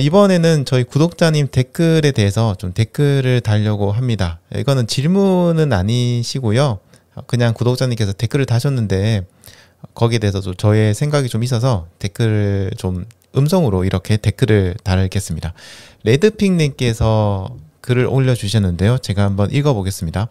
이번에는 저희 구독자님 댓글에 대해서 좀 댓글을 달려고 합니다. 이거는 질문은 아니시고요. 그냥 구독자님께서 댓글을 다셨는데 거기에 대해서도 저의 생각이 좀 있어서 댓글을 좀 음성으로 이렇게 댓글을 달겠습니다. 레드픽님께서 글을 올려주셨는데요. 제가 한번 읽어보겠습니다.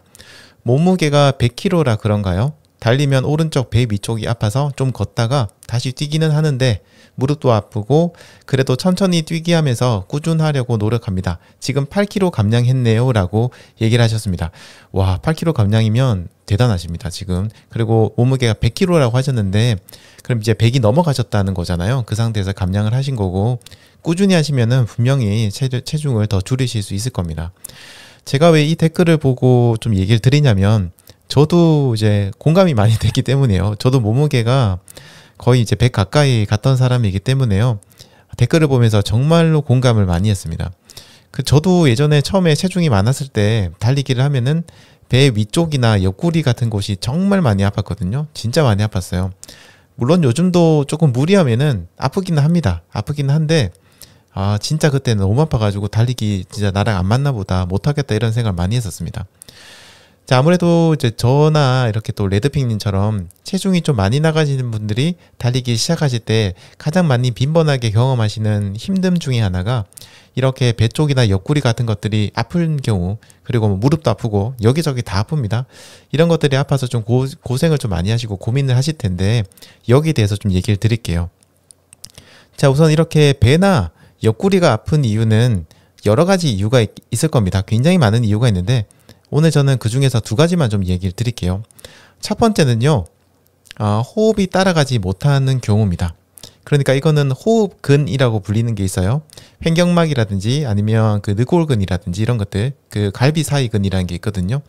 몸무게가 100kg라 그런가요? 달리면 오른쪽 배 위쪽이 아파서 좀 걷다가 다시 뛰기는 하는데 무릎도 아프고 그래도 천천히 뛰기 하면서 꾸준하려고 노력합니다. 지금 8kg 감량했네요 라고 얘기를 하셨습니다. 와, 8kg 감량이면 대단하십니다 지금. 그리고 몸무게가 100kg라고 하셨는데 그럼 이제 100이 넘어가셨다는 거잖아요. 그 상태에서 감량을 하신 거고 꾸준히 하시면은 분명히 체중을 더 줄이실 수 있을 겁니다. 제가 왜 이 댓글을 보고 좀 얘기를 드리냐면 저도 이제 공감이 많이 됐기 때문이에요. 저도 몸무게가 거의 이제 100 가까이 갔던 사람이기 때문에요. 댓글을 보면서 정말로 공감을 많이 했습니다. 저도 예전에 처음에 체중이 많았을 때 달리기를 하면은 배 위쪽이나 옆구리 같은 곳이 정말 많이 아팠거든요. 진짜 많이 아팠어요. 물론 요즘도 조금 무리하면은 아프기는 합니다. 아프기는 한데 진짜 그때는 너무 아파가지고 달리기 진짜 나랑 안 맞나 보다, 못하겠다 이런 생각을 많이 했었습니다. 자, 아무래도 이제 저나 이렇게 또 레드핑님처럼 체중이 좀 많이 나가시는 분들이 달리기 시작하실 때 가장 많이 빈번하게 경험하시는 힘듦 중에 하나가 이렇게 배 쪽이나 옆구리 같은 것들이 아픈 경우, 그리고 무릎도 아프고 여기저기 다 아픕니다. 이런 것들이 아파서 좀 고생을 좀 많이 하시고 고민을 하실 텐데 여기에 대해서 좀 얘기를 드릴게요. 자, 우선 이렇게 배나 옆구리가 아픈 이유는 여러 가지 이유가 있을 겁니다. 굉장히 많은 이유가 있는데 오늘 저는 그 중에서 두 가지만 좀 얘기를 드릴게요. 첫 번째는요, 호흡이 따라가지 못하는 경우입니다. 그러니까 이거는 호흡근이라고 불리는 게 있어요. 횡격막이라든지 아니면 그 늑골근이라든지 이런 것들, 그 갈비사이근이라는 게 있거든요.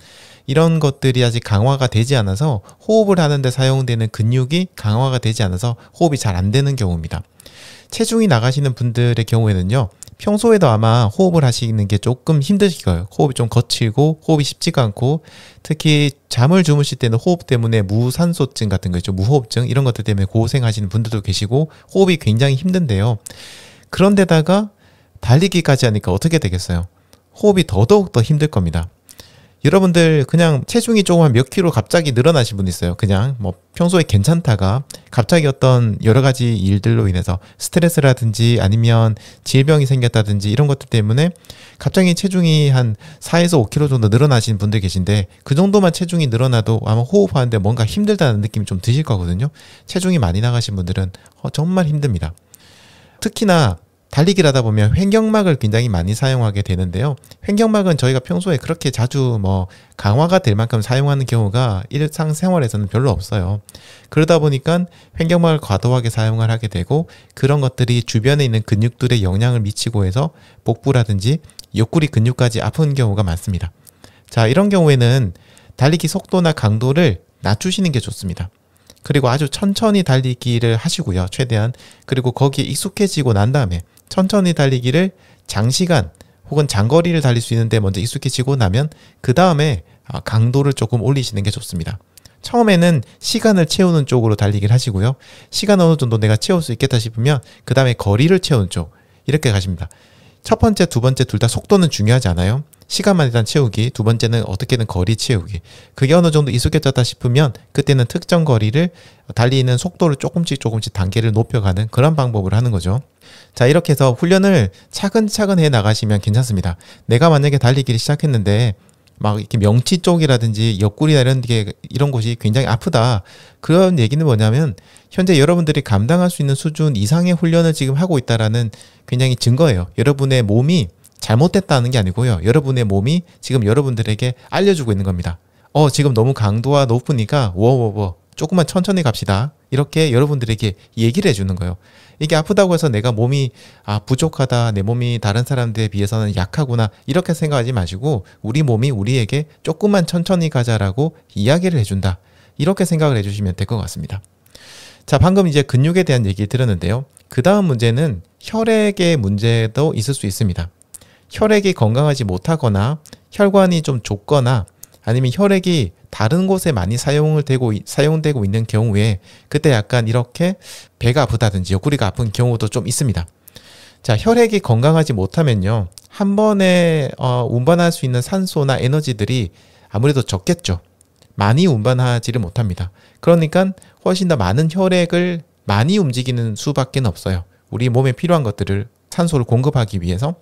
이런 것들이 아직 강화가 되지 않아서 호흡을 하는데 사용되는 근육이 강화가 되지 않아서 호흡이 잘 안 되는 경우입니다. 체중이 나가시는 분들의 경우에는요, 평소에도 아마 호흡을 하시는 게 조금 힘드실 거예요. 호흡이 좀 거칠고 호흡이 쉽지가 않고 특히 잠을 주무실 때는 호흡 때문에 무산소증 같은 거 있죠. 무호흡증 이런 것들 때문에 고생하시는 분들도 계시고 호흡이 굉장히 힘든데요. 그런데다가 달리기까지 하니까 어떻게 되겠어요? 호흡이 더더욱 더 힘들 겁니다. 여러분들 그냥 체중이 조금 한 몇 킬로 갑자기 늘어나신 분 있어요. 그냥 뭐 평소에 괜찮다가 갑자기 어떤 여러 가지 일들로 인해서 스트레스라든지 아니면 질병이 생겼다든지 이런 것들 때문에 갑자기 체중이 한 4에서 5kg 정도 늘어나신 분들 계신데 그 정도만 체중이 늘어나도 아마 호흡하는데 뭔가 힘들다는 느낌이 좀 드실 거거든요. 체중이 많이 나가신 분들은 정말 힘듭니다. 특히나 달리기를 하다 보면 횡격막을 굉장히 많이 사용하게 되는데요. 횡격막은 저희가 평소에 그렇게 자주 뭐 강화가 될 만큼 사용하는 경우가 일상생활에서는 별로 없어요. 그러다 보니까 횡격막을 과도하게 사용을 하게 되고 그런 것들이 주변에 있는 근육들에 영향을 미치고 해서 복부라든지 옆구리 근육까지 아픈 경우가 많습니다. 자, 이런 경우에는 달리기 속도나 강도를 낮추시는 게 좋습니다. 그리고 아주 천천히 달리기를 하시고요. 최대한. 그리고 거기에 익숙해지고 난 다음에 천천히 달리기를 장시간 혹은 장거리를 달릴 수 있는데 먼저 익숙해지고 나면 그 다음에 강도를 조금 올리시는 게 좋습니다. 처음에는 시간을 채우는 쪽으로 달리기를 하시고요. 시간 어느 정도 내가 채울 수 있겠다 싶으면 그 다음에 거리를 채우는 쪽 이렇게 가십니다. 첫 번째, 두 번째 둘 다 속도는 중요하지 않아요. 시간만 일단 채우기, 두 번째는 어떻게든 거리 채우기. 그게 어느 정도 익숙해졌다 싶으면 그때는 특정 거리를 달리는 속도를 조금씩 단계를 높여가는 그런 방법을 하는 거죠. 자, 이렇게 해서 훈련을 차근차근 해 나가시면 괜찮습니다. 내가 만약에 달리기를 시작했는데 막 이렇게 명치 쪽이라든지 옆구리나 이런 곳이 굉장히 아프다. 그런 얘기는 뭐냐면 현재 여러분들이 감당할 수 있는 수준 이상의 훈련을 지금 하고 있다라는 굉장히 증거예요. 여러분의 몸이 잘못됐다는 게 아니고요. 여러분의 몸이 지금 여러분들에게 알려주고 있는 겁니다. 지금 너무 강도가 높으니까 조금만 천천히 갑시다. 이렇게 여러분들에게 얘기를 해주는 거예요. 이게 아프다고 해서 내가 몸이 부족하다, 내 몸이 다른 사람들에 비해서는 약하구나 이렇게 생각하지 마시고 우리 몸이 우리에게 조금만 천천히 가자라고 이야기를 해준다. 이렇게 생각을 해주시면 될 것 같습니다. 자, 방금 이제 근육에 대한 얘기를 들었는데요. 그 다음 문제는 혈액의 문제도 있을 수 있습니다. 혈액이 건강하지 못하거나 혈관이 좀 좁거나 아니면 혈액이 다른 곳에 많이 사용되고 있는 경우에 그때 약간 이렇게 배가 아프다든지 옆구리가 아픈 경우도 좀 있습니다. 자, 혈액이 건강하지 못하면요. 한 번에 운반할 수 있는 산소나 에너지들이 아무래도 적겠죠. 많이 운반하지를 못합니다. 그러니까 훨씬 더 많은 혈액을 많이 움직이는 수밖에 없어요. 우리 몸에 필요한 것들을 산소를 공급하기 위해서.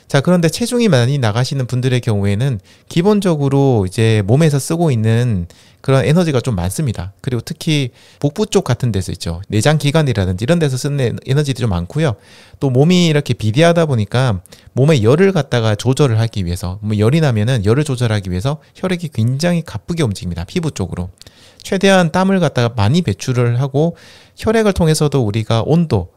자, 그런데 체중이 많이 나가시는 분들의 경우에는 기본적으로 이제 몸에서 쓰고 있는 그런 에너지가 좀 많습니다. 그리고 특히 복부 쪽 같은 데서 있죠. 내장 기관이라든지 이런 데서 쓰는 에너지도 좀 많고요. 또 몸이 이렇게 비대하다 보니까 몸에 열을 갖다가 조절을 하기 위해서, 열이 나면은 열을 조절하기 위해서 혈액이 굉장히 가쁘게 움직입니다. 피부 쪽으로. 최대한 땀을 갖다가 많이 배출을 하고 혈액을 통해서도 우리가 온도,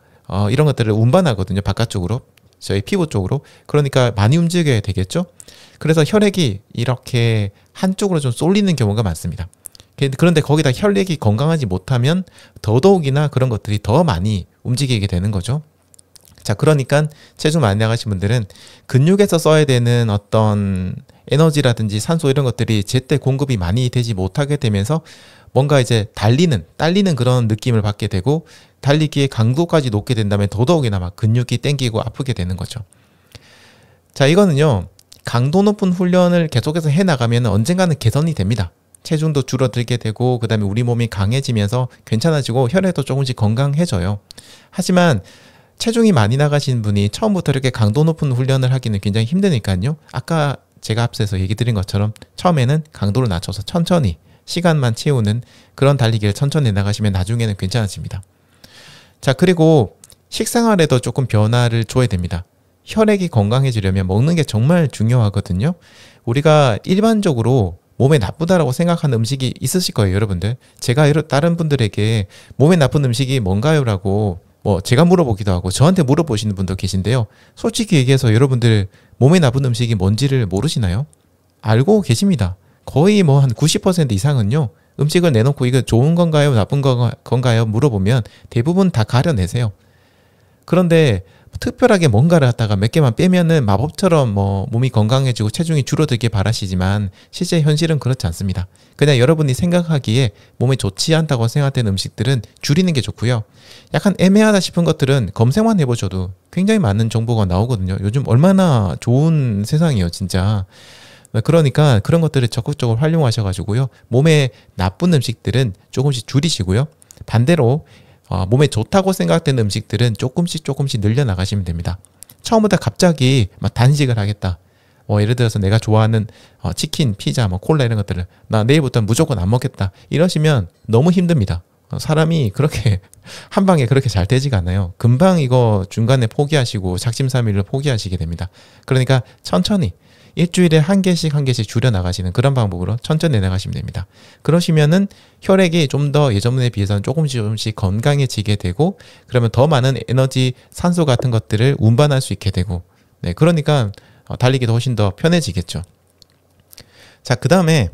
이런 것들을 운반하거든요. 바깥쪽으로. 저희 피부 쪽으로. 그러니까 많이 움직여야 되겠죠. 그래서 혈액이 이렇게 한쪽으로 좀 쏠리는 경우가 많습니다. 그런데 거기다 혈액이 건강하지 못하면 더더욱이나 그런 것들이 더 많이 움직이게 되는 거죠. 자, 그러니까 체중 많이 나가신 분들은 근육에서 써야 되는 어떤 에너지라든지 산소 이런 것들이 제때 공급이 많이 되지 못하게 되면서 뭔가 이제 딸리는 그런 느낌을 받게 되고 달리기의 강도까지 높게 된다면 더더욱이나 막 근육이 땡기고 아프게 되는 거죠. 자, 이거는요. 강도 높은 훈련을 계속해서 해나가면 언젠가는 개선이 됩니다. 체중도 줄어들게 되고 그다음에 우리 몸이 강해지면서 괜찮아지고 혈액도 조금씩 건강해져요. 하지만 체중이 많이 나가신 분이 처음부터 이렇게 강도 높은 훈련을 하기는 굉장히 힘드니까요. 아까 제가 앞서서 얘기 드린 것처럼 처음에는 강도를 낮춰서 천천히 시간만 채우는 그런 달리기를 천천히 나가시면 나중에는 괜찮아집니다. 자, 그리고 식생활에도 조금 변화를 줘야 됩니다. 혈액이 건강해지려면 먹는 게 정말 중요하거든요. 우리가 일반적으로 몸에 나쁘다라고 생각하는 음식이 있으실 거예요, 여러분들. 제가 다른 분들에게 몸에 나쁜 음식이 뭔가요? 라고 제가 물어보기도 하고 저한테 물어보시는 분도 계신데요. 솔직히 얘기해서 여러분들 몸에 나쁜 음식이 뭔지를 모르시나요? 알고 계십니다. 거의 한 90% 이상은요. 음식을 내놓고 이거 좋은 건가요? 나쁜 건가요? 물어보면 대부분 다 가려내세요. 그런데 특별하게 뭔가를 갖다가 몇 개만 빼면은 마법처럼 몸이 건강해지고 체중이 줄어들게 바라시지만 실제 현실은 그렇지 않습니다. 그냥 여러분이 생각하기에 몸에 좋지 않다고 생각되는 음식들은 줄이는 게 좋고요. 약간 애매하다 싶은 것들은 검색만 해보셔도 굉장히 많은 정보가 나오거든요. 요즘 얼마나 좋은 세상이에요, 진짜. 그러니까 그런 것들을 적극적으로 활용하셔가지고요. 몸에 나쁜 음식들은 조금씩 줄이시고요. 반대로 몸에 좋다고 생각되는 음식들은 조금씩 늘려나가시면 됩니다. 처음부터 갑자기 막 단식을 하겠다. 예를 들어서 내가 좋아하는 치킨, 피자, 콜라 이런 것들을 나 내일부터 무조건 안 먹겠다. 이러시면 너무 힘듭니다. 사람이 그렇게 한 방에 그렇게 잘 되지가 않아요. 금방 이거 중간에 포기하시고 작심삼일을 포기하시게 됩니다. 그러니까 천천히 일주일에 한 개씩 줄여나가시는 그런 방법으로 천천히 나가시면 됩니다. 그러시면은 혈액이 좀 더 예전에 비해서는 조금씩 건강해지게 되고 그러면 더 많은 에너지, 산소 같은 것들을 운반할 수 있게 되고 그러니까 달리기도 훨씬 더 편해지겠죠. 자, 그 다음에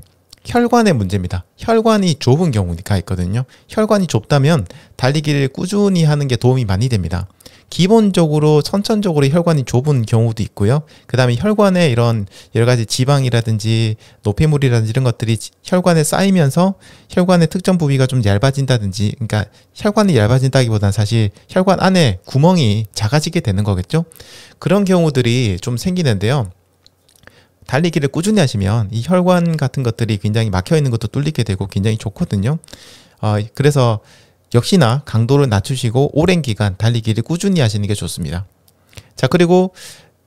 혈관의 문제입니다. 혈관이 좁은 경우가 있거든요. 혈관이 좁다면 달리기를 꾸준히 하는 게 도움이 많이 됩니다. 기본적으로 선천적으로 혈관이 좁은 경우도 있고요. 그 다음에 혈관에 이런 여러 가지 지방이라든지 노폐물이라든지 이런 것들이 혈관에 쌓이면서 혈관의 특정 부위가 좀 얇아진다든지, 그러니까 혈관이 얇아진다기보다는 사실 혈관 안에 구멍이 작아지게 되는 거겠죠. 그런 경우들이 좀 생기는데요. 달리기를 꾸준히 하시면 이 혈관 같은 것들이 굉장히 막혀 있는 것도 뚫리게 되고 굉장히 좋거든요. 그래서 역시나 강도를 낮추시고 오랜 기간 달리기를 꾸준히 하시는 게 좋습니다. 자, 그리고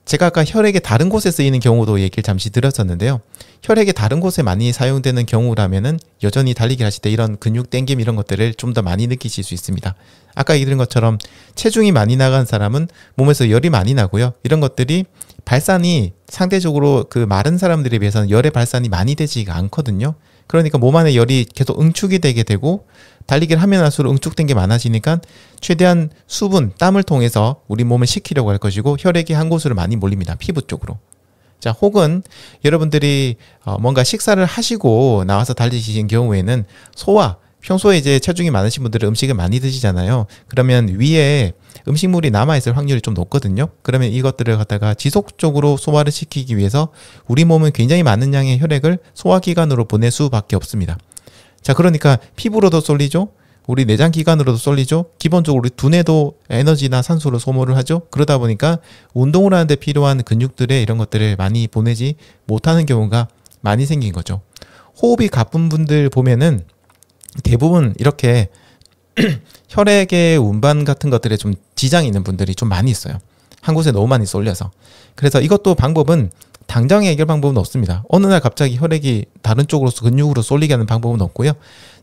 제가 아까 혈액의 다른 곳에 쓰이는 경우도 얘기를 잠시 드렸었는데요. 혈액의 다른 곳에 많이 사용되는 경우라면은 여전히 달리기 하실 때 이런 근육 땡김 이런 것들을 좀 더 많이 느끼실 수 있습니다. 아까 얘기 드린 것처럼 체중이 많이 나간 사람은 몸에서 열이 많이 나고요. 이런 것들이 발산이 상대적으로 그 마른 사람들에 비해서는 열의 발산이 많이 되지가 않거든요. 그러니까 몸 안에 열이 계속 응축이 되게 되고 달리기를 하면 할수록 응축된 게 많아지니까 최대한 수분, 땀을 통해서 우리 몸을 식히려고 할 것이고 혈액이 한 곳으로 많이 몰립니다. 피부 쪽으로. 자, 혹은 여러분들이 뭔가 식사를 하시고 나와서 달리시는 경우에는 소화, 평소에 이제 체중이 많으신 분들은 음식을 많이 드시잖아요. 그러면 위에 음식물이 남아있을 확률이 좀 높거든요. 그러면 이것들을 갖다가 지속적으로 소화를 시키기 위해서 우리 몸은 굉장히 많은 양의 혈액을 소화기관으로 보낼 수밖에 없습니다. 자, 그러니까 피부로도 쏠리죠. 우리 내장 기관으로도 쏠리죠. 기본적으로 우리 두뇌도 에너지나 산소를 소모를 하죠. 그러다 보니까 운동을 하는데 필요한 근육들의 이런 것들을 많이 보내지 못하는 경우가 많이 생긴 거죠. 호흡이 가쁜 분들 보면은 대부분 이렇게 혈액의 운반 같은 것들에 좀 지장이 있는 분들이 좀 많이 있어요. 한 곳에 너무 많이 쏠려서. 그래서 이것도 방법은 당장의 해결 방법은 없습니다. 어느 날 갑자기 혈액이 다른 쪽으로 근육으로 쏠리게 하는 방법은 없고요.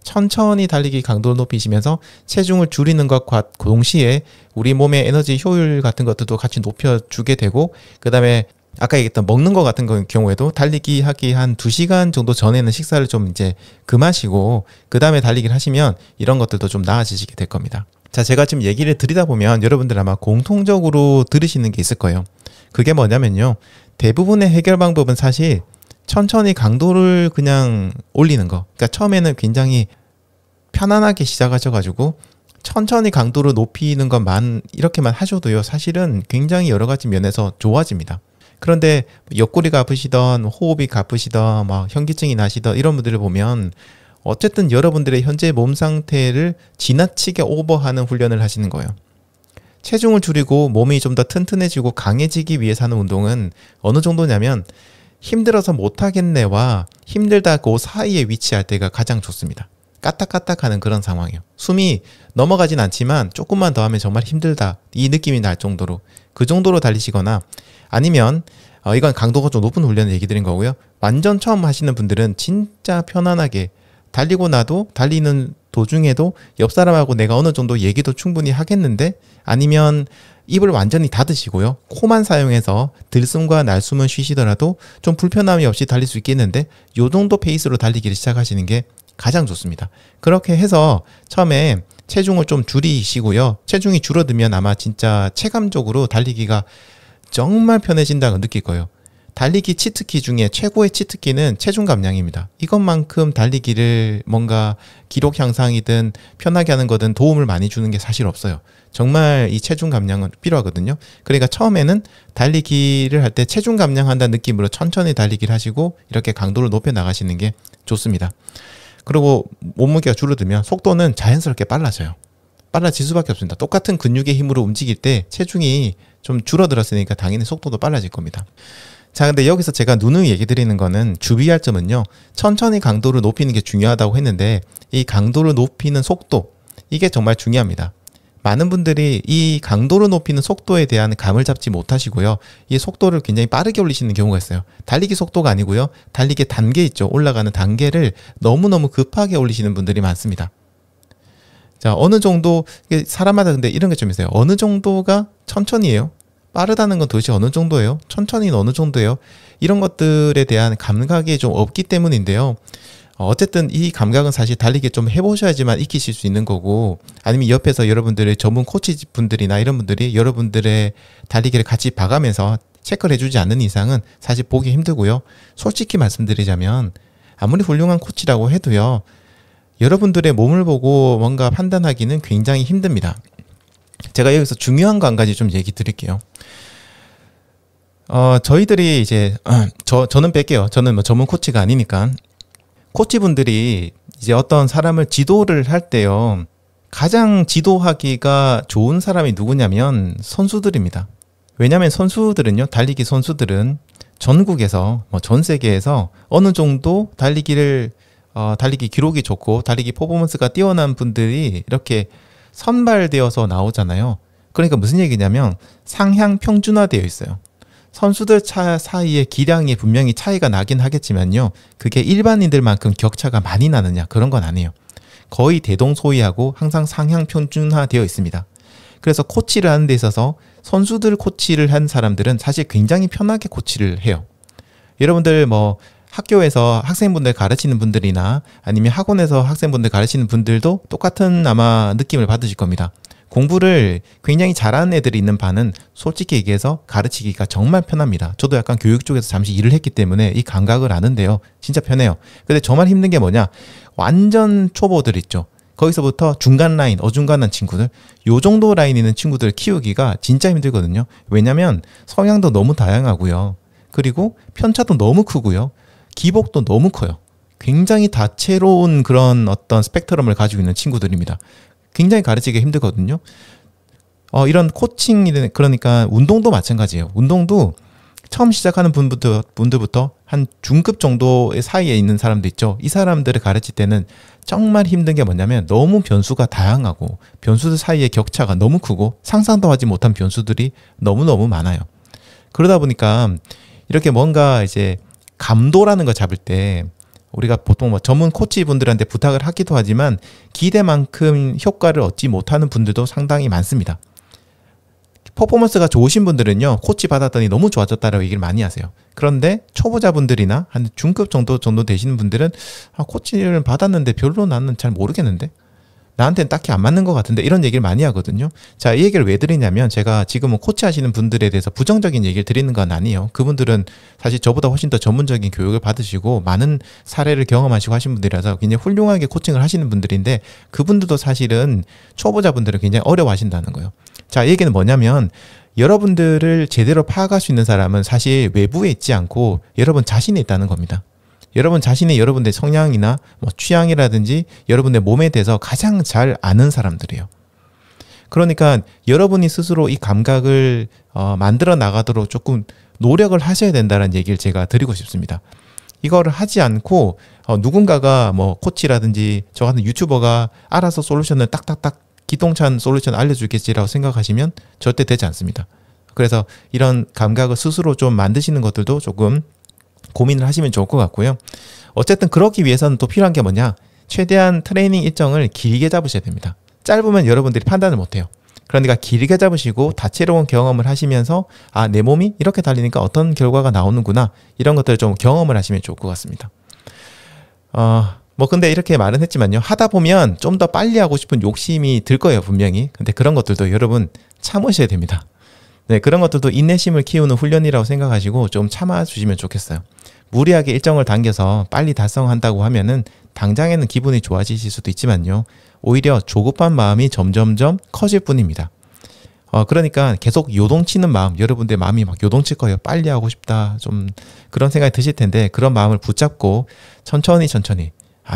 천천히 달리기 강도를 높이시면서 체중을 줄이는 것과 동시에 우리 몸의 에너지 효율 같은 것들도 같이 높여주게 되고, 그 다음에 아까 얘기했던 먹는 것 같은 경우에도 달리기 하기 한 2시간 정도 전에는 식사를 좀 이제 금하시고 그 다음에 달리기를 하시면 이런 것들도 좀 나아지시게 될 겁니다. 자, 제가 지금 얘기를 드리다 보면 여러분들 아마 공통적으로 들으시는 게 있을 거예요. 그게 뭐냐면요, 대부분의 해결 방법은 사실 천천히 강도를 그냥 올리는 거. 그러니까 처음에는 굉장히 편안하게 시작하셔가지고 천천히 강도를 높이는 것만 이렇게만 하셔도요, 사실은 굉장히 여러 가지 면에서 좋아집니다. 그런데 옆구리가 아프시던 호흡이 가쁘시던 막 현기증이 나시던 이런 분들을 보면 어쨌든 여러분들의 현재 몸 상태를 지나치게 오버하는 훈련을 하시는 거예요. 체중을 줄이고 몸이 좀 더 튼튼해지고 강해지기 위해서 하는 운동은 어느 정도냐면 힘들어서 못하겠네와 힘들다 그 사이에 위치할 때가 가장 좋습니다. 까딱까딱하는 그런 상황이에요. 숨이 넘어가진 않지만 조금만 더 하면 정말 힘들다 이 느낌이 날 정도로, 그 정도로 달리시거나, 아니면 이건 강도가 좀 높은 훈련을 얘기 드린 거고요. 완전 처음 하시는 분들은 진짜 편안하게 달리고 나도 달리는 도중에도 옆 사람하고 내가 어느 정도 얘기도 충분히 하겠는데, 아니면 입을 완전히 닫으시고요, 코만 사용해서 들숨과 날숨은 쉬시더라도 좀 불편함이 없이 달릴 수 있겠는데 요 정도 페이스로 달리기를 시작하시는 게 가장 좋습니다. 그렇게 해서 처음에 체중을 좀 줄이시고요, 체중이 줄어들면 아마 진짜 체감적으로 달리기가 정말 편해진다고 느낄 거예요. 달리기 치트키 중에 최고의 치트키는 체중 감량입니다. 이것만큼 달리기를 뭔가 기록 향상이든 편하게 하는 거든 도움을 많이 주는 게 사실 없어요. 정말 이 체중 감량은 필요하거든요. 그러니까 처음에는 달리기를 할 때 체중 감량한다는 느낌으로 천천히 달리기를 하시고 이렇게 강도를 높여 나가시는 게 좋습니다. 그리고 몸무게가 줄어들면 속도는 자연스럽게 빨라져요. 빨라질 수밖에 없습니다. 똑같은 근육의 힘으로 움직일 때 체중이 좀 줄어들었으니까 당연히 속도도 빨라질 겁니다. 자, 근데 여기서 제가 누누이 얘기 드리는 거는, 주의할 점은요, 천천히 강도를 높이는 게 중요하다고 했는데 이 강도를 높이는 속도, 이게 정말 중요합니다. 많은 분들이 이 강도를 높이는 속도에 대한 감을 잡지 못하시고요, 이 속도를 굉장히 빠르게 올리시는 경우가 있어요. 달리기 속도가 아니고요, 달리기 단계 있죠, 올라가는 단계를 너무너무 급하게 올리시는 분들이 많습니다. 자, 어느 정도, 사람마다 근데 이런 게 좀 있어요. 어느 정도가 천천히예요? 빠르다는 건 도대체 어느 정도예요? 천천히는 어느 정도예요? 이런 것들에 대한 감각이 좀 없기 때문인데요. 어쨌든 이 감각은 사실 달리기 좀 해보셔야지만 익히실 수 있는 거고, 아니면 옆에서 여러분들의 전문 코치 분들이나 이런 분들이 여러분들의 달리기를 같이 봐가면서 체크를 해주지 않는 이상은 사실 보기 힘들고요. 솔직히 말씀드리자면 아무리 훌륭한 코치라고 해도요, 여러분들의 몸을 보고 뭔가 판단하기는 굉장히 힘듭니다. 제가 여기서 중요한 거 한 가지 좀 얘기 드릴게요. 저희들이 이제 저는 뺄게요. 저는 뭐 전문 코치가 아니니까. 코치분들이 이제 어떤 사람을 지도를 할 때요, 가장 지도하기가 좋은 사람이 누구냐면 선수들입니다. 왜냐하면 선수들은요, 달리기 선수들은 전국에서 전 세계에서 어느 정도 달리기 기록이 좋고 달리기 퍼포먼스가 뛰어난 분들이 이렇게 선발되어서 나오잖아요. 그러니까 무슨 얘기냐면 상향 평준화되어 있어요. 선수들 사이에 기량이 분명히 차이가 나긴 하겠지만요, 그게 일반인들만큼 격차가 많이 나느냐, 그런 건 아니에요. 거의 대동소이하고 항상 상향 평준화되어 있습니다. 그래서 코치를 하는 데 있어서 선수들 코치를 한 사람들은 사실 굉장히 편하게 코치를 해요. 여러분들 뭐 학교에서 학생분들 가르치는 분들이나 아니면 학원에서 학생분들 가르치는 분들도 똑같은 아마 느낌을 받으실 겁니다. 공부를 굉장히 잘하는 애들이 있는 반은 솔직히 얘기해서 가르치기가 정말 편합니다. 저도 약간 교육 쪽에서 잠시 일을 했기 때문에 이 감각을 아는데요, 진짜 편해요. 근데 정말 힘든 게 뭐냐, 완전 초보들 있죠. 거기서부터 중간 라인, 어중간한 친구들, 요 정도 라인 있는 친구들 키우기가 진짜 힘들거든요. 왜냐면 성향도 너무 다양하고요, 그리고 편차도 너무 크고요, 기복도 너무 커요. 굉장히 다채로운 그런 어떤 스펙트럼을 가지고 있는 친구들입니다. 굉장히 가르치기 힘들거든요. 이런 코칭, 그러니까 운동도 마찬가지예요. 운동도 처음 시작하는 분들부터 한 중급 정도의 사이에 있는 사람들 있죠. 이 사람들을 가르칠 때는 정말 힘든 게 뭐냐면 너무 변수가 다양하고 변수들 사이의 격차가 너무 크고 상상도 하지 못한 변수들이 너무너무 많아요. 그러다 보니까 이렇게 뭔가 이제 감도라는 거 잡을 때 우리가 보통 뭐 전문 코치분들한테 부탁을 하기도 하지만 기대만큼 효과를 얻지 못하는 분들도 상당히 많습니다. 퍼포먼스가 좋으신 분들은요, 코치 받았더니 너무 좋아졌다라고 얘기를 많이 하세요. 그런데 초보자분들이나 한 중급 정도 되시는 분들은 코치를 받았는데 별로 나는 잘 모르겠는데? 나한테는 딱히 안 맞는 것 같은데? 이런 얘기를 많이 하거든요. 자, 이 얘기를 왜 드리냐면 제가 지금은 코치 하시는 분들에 대해서 부정적인 얘기를 드리는 건 아니에요. 그분들은 사실 저보다 훨씬 더 전문적인 교육을 받으시고 많은 사례를 경험하시고 하신 분들이라서 굉장히 훌륭하게 코칭을 하시는 분들인데 그분들도 사실은 초보자분들은 굉장히 어려워하신다는 거예요. 자, 이 얘기는 뭐냐면 여러분들을 제대로 파악할 수 있는 사람은 사실 외부에 있지 않고 여러분 자신에 있다는 겁니다. 여러분 자신이 여러분의 성향이나 뭐 취향이라든지 여러분의 몸에 대해서 가장 잘 아는 사람들이에요. 그러니까 여러분이 스스로 이 감각을 만들어 나가도록 조금 노력을 하셔야 된다는 얘기를 제가 드리고 싶습니다. 이거를 하지 않고 누군가가 뭐 코치라든지 저 같은 유튜버가 알아서 솔루션을 딱딱딱 기똥찬 솔루션 알려주겠지라고 생각하시면 절대 되지 않습니다. 그래서 이런 감각을 스스로 좀 만드시는 것들도 조금 고민을 하시면 좋을 것 같고요. 어쨌든 그러기 위해서는 또 필요한 게 뭐냐? 최대한 트레이닝 일정을 길게 잡으셔야 됩니다. 짧으면 여러분들이 판단을 못해요. 그러니까 길게 잡으시고 다채로운 경험을 하시면서 내 몸이 이렇게 달리니까 어떤 결과가 나오는구나 이런 것들을 좀 경험을 하시면 좋을 것 같습니다. 근데 이렇게 말은 했지만요. 하다 보면 좀 더 빨리 하고 싶은 욕심이 들 거예요, 분명히. 근데 그런 것들도 여러분 참으셔야 됩니다. 네, 그런 것들도 인내심을 키우는 훈련이라고 생각하시고 좀 참아주시면 좋겠어요. 무리하게 일정을 당겨서 빨리 달성한다고 하면은 당장에는 기분이 좋아지실 수도 있지만요. 오히려 조급한 마음이 점점점 커질 뿐입니다. 그러니까 계속 요동치는 마음, 여러분들 마음이 막 요동칠 거예요. 빨리 하고 싶다. 좀 그런 생각이 드실 텐데 그런 마음을 붙잡고 천천히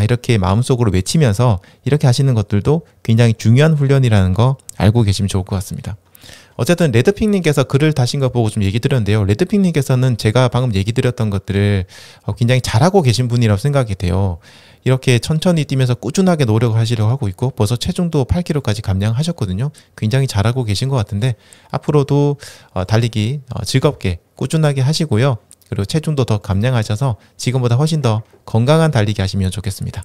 이렇게 마음속으로 외치면서 이렇게 하시는 것들도 굉장히 중요한 훈련이라는 거 알고 계시면 좋을 것 같습니다. 어쨌든 레드핑님께서 글을 다신 거 보고 좀 얘기 드렸는데요. 레드핑님께서는 제가 방금 얘기 드렸던 것들을 굉장히 잘하고 계신 분이라고 생각이 돼요. 이렇게 천천히 뛰면서 꾸준하게 노력을 하시려고 하고 있고 벌써 체중도 8kg까지 감량하셨거든요. 굉장히 잘하고 계신 것 같은데 앞으로도 달리기 즐겁게 꾸준하게 하시고요. 그리고 체중도 더 감량하셔서 지금보다 훨씬 더 건강한 달리기 하시면 좋겠습니다.